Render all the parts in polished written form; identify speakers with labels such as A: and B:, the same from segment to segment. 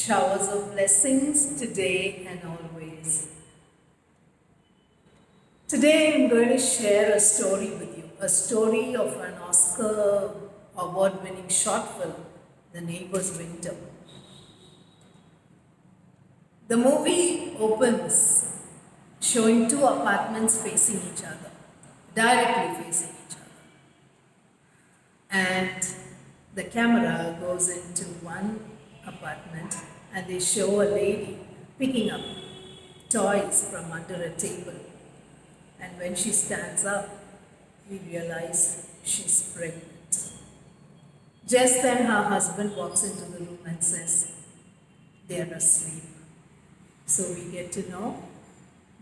A: Showers of blessings today and always. Today I'm going to share a story with you, a story of an Oscar award-winning short film, The Neighbor's Window. The movie opens showing two apartments facing each other, directly facing each other. And the camera goes into one apartment and they show a lady picking up toys from under a table. And when she stands up, we realize she's pregnant. Just then her husband walks into the room and says, they're asleep. So we get to know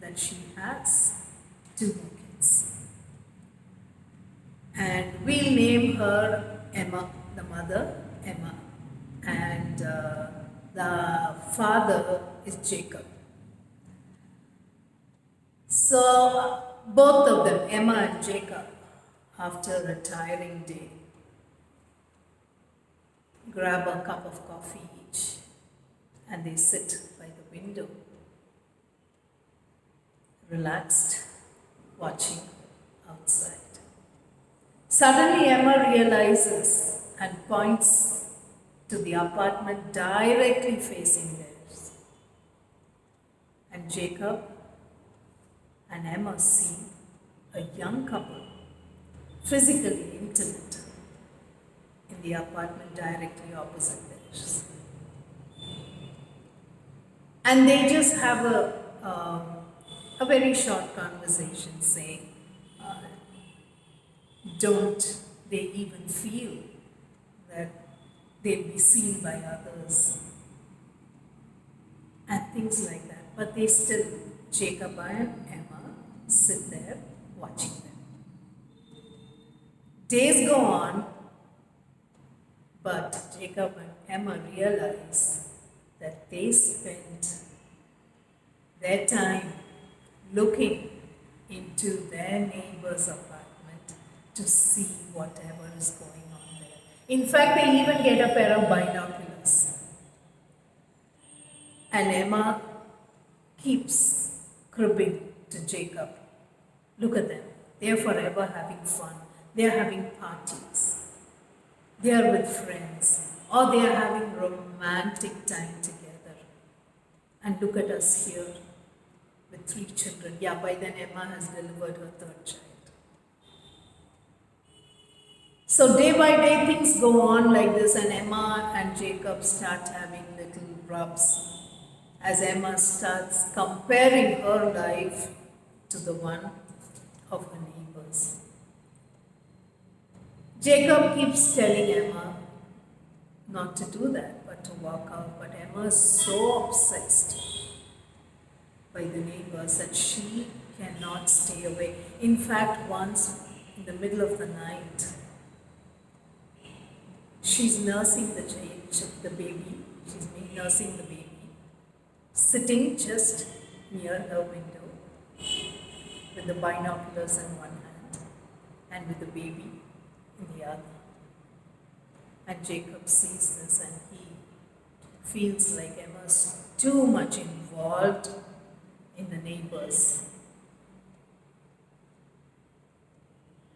A: that she has two more kids. And we'll name her Emma, the mother, Emma. And the father is Jacob. So both of them, Emma and Jacob, after a tiring day, grab a cup of coffee each and they sit by the window, relaxed, watching outside. Suddenly Emma realizes and points to the apartment directly facing theirs. And Jacob and Emma see a young couple, physically intimate, in the apartment directly opposite theirs. And they just have a very short conversation saying, don't they even feel that they'll be seen by others? And things like that. But they still, Jacob and Emma, sit there watching them. Days go on, but Jacob and Emma realize that they spent their time looking into their neighbor's apartment to see whatever is going on there. In fact, they even get a pair of binoculars. And Emma keeps cribbing to Jacob. Look at them. They're forever having fun. They're having parties. They're with friends. Or they're having romantic time together. And look at us here with 3 children. Yeah, by then Emma has delivered her 3rd child. So day by day things go on like this, and Emma and Jacob start having little rubs as Emma starts comparing her life to the one of her neighbors. Jacob keeps telling Emma not to do that, but to walk out. But Emma is so obsessed by the neighbors that she cannot stay away. In fact, once in the middle of the night, she's nursing the baby. She's nursing the baby, sitting just near her window with the binoculars in one hand and with the baby in the other. And Jacob sees this and he feels like Emma's too much involved in the neighbors.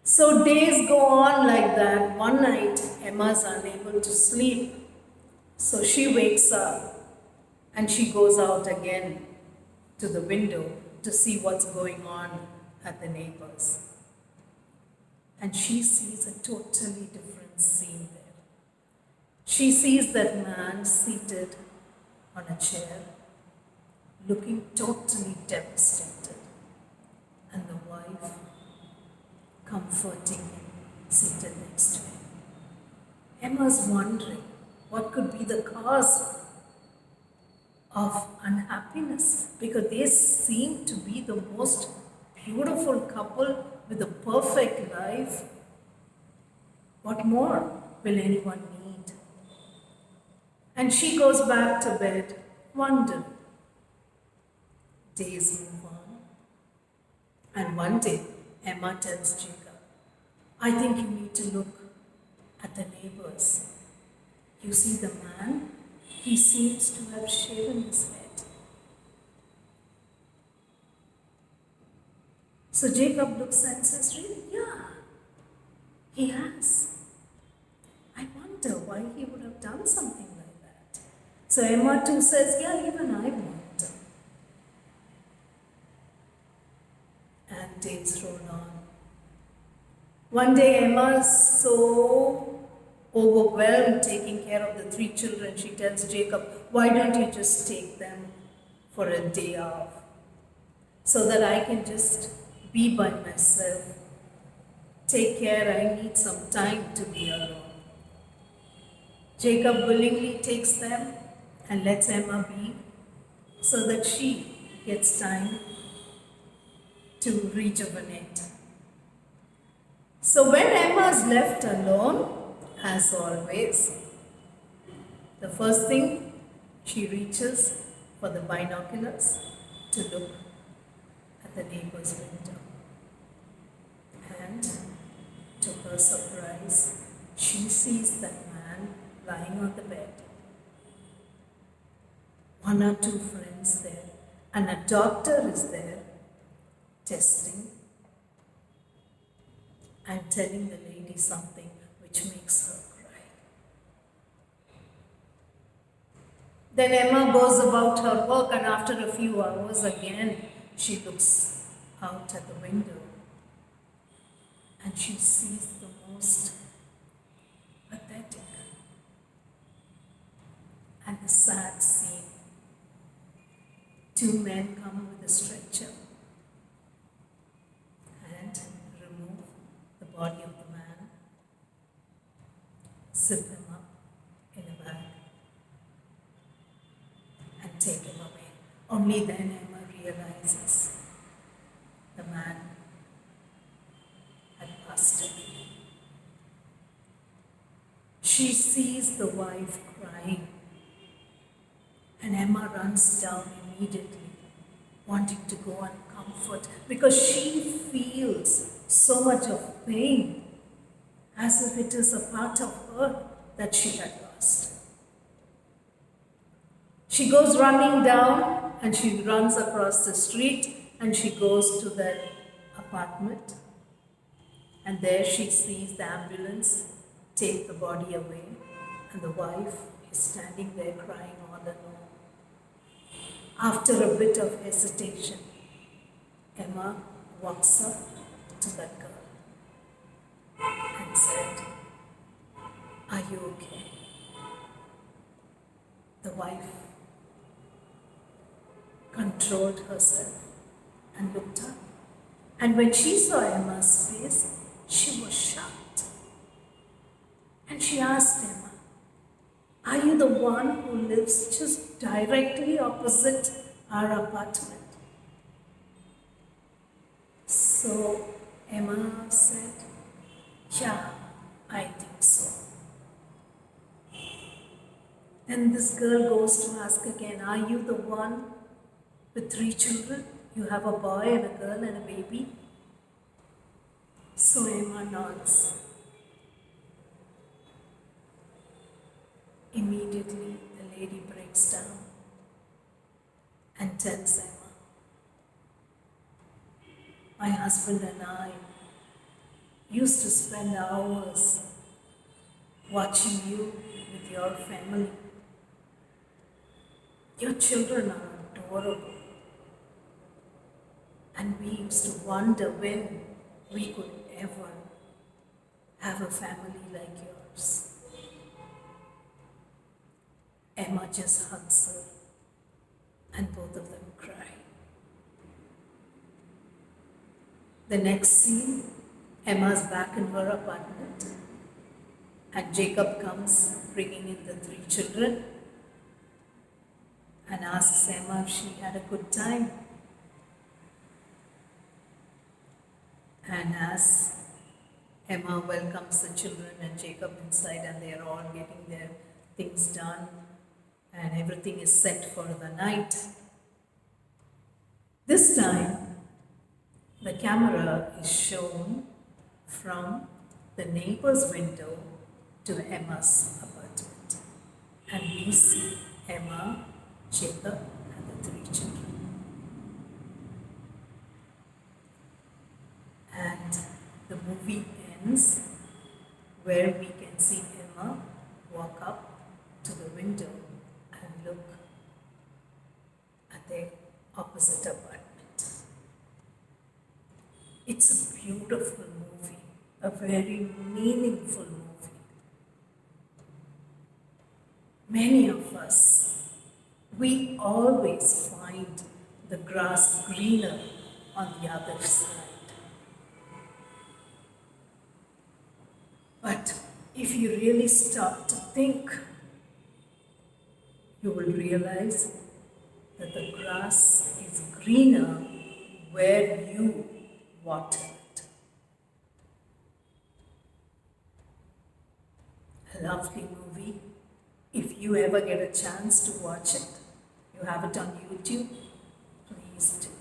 A: So days go on like that. One night, Emma's unable to sleep. So she wakes up and she goes out again to the window to see what's going on at the neighbors. And she sees a totally different scene there. She sees that man seated on a chair, looking totally devastated, and the wife comforting him, seated next to him. Emma's wondering what could be the cause of unhappiness, because they seem to be the most beautiful couple with a perfect life. What more will anyone need? And she goes back to bed, wondering. Days move on. And one day, Emma tells Jacob, I think you need to look at the neighbors. You see the man He seems to have shaven his head. So Jacob looks and says, really? Yeah, he has. I wonder why he would have done something like that. So Emma too says, yeah, even I wonder. And days roll on. One day Emma's so overwhelmed taking care of the 3 children, she tells Jacob, why don't you just take them for a day off so that I can just be by myself. Take care, I need some time to be alone. Jacob willingly takes them and lets Emma be so that she gets time to rejuvenate. So when Emma is left alone, as always, the first thing she reaches for the binoculars to look at the neighbor's window. And to her surprise, she sees that man lying on the bed. 1 or 2 friends there, and a doctor is there testing and telling the lady something which makes her cry. Then Emma goes about her work, and after a few hours again she looks out at the window and she sees the most pathetic and the sad scene. 2 men come with a stretcher and remove the body of the man, zip him up in a bag and take him away. Only then Emma realizes the man had passed away. She sees the wife crying, and Emma runs down immediately, wanting to go and comfort, because she feels so much of pain, as if it is a part of her that she had lost. She goes running down and she runs across the street and she goes to their apartment, and there she sees the ambulance take the body away, and the wife is standing there crying all alone. After a bit of hesitation, Emma walks up to that girl and said, "Are you okay?" The wife controlled herself and looked up. And when she saw Emma's face, she was shocked. And she asked Emma, "Are you the one who lives just directly opposite our apartment?" So Emma said, "Yeah, I think so." Then this girl goes to ask again, "Are you the one with 3 children? You have a boy and a girl and a baby?" So Emma nods. Immediately, the lady breaks down and tells Emma, "My husband and I used to spend hours watching you with your family. Your children are adorable. And we used to wonder when we could ever have a family like yours." Emma just hugs her, and both of them cry. The next scene, Emma's back in her apartment, and Jacob comes bringing in the 3 children and asks Emma if she had a good time. And as Emma welcomes the children and Jacob inside, and they are all getting their things done, and everything is set for the night, this time the camera is shown from the neighbor's window to Emma's apartment. and we see Emma, Jacob, and the three children. And the movie ends where we can see Emma walk up to the window and look at the opposite apartment. It's a beautiful movie, a very meaningful movie. Many of us, we always find the grass greener on the other side. But if you really stop to think, you will realize that the grass is greener where you water it. A lovely movie. If you ever get a chance to watch it, you have it on YouTube, please do.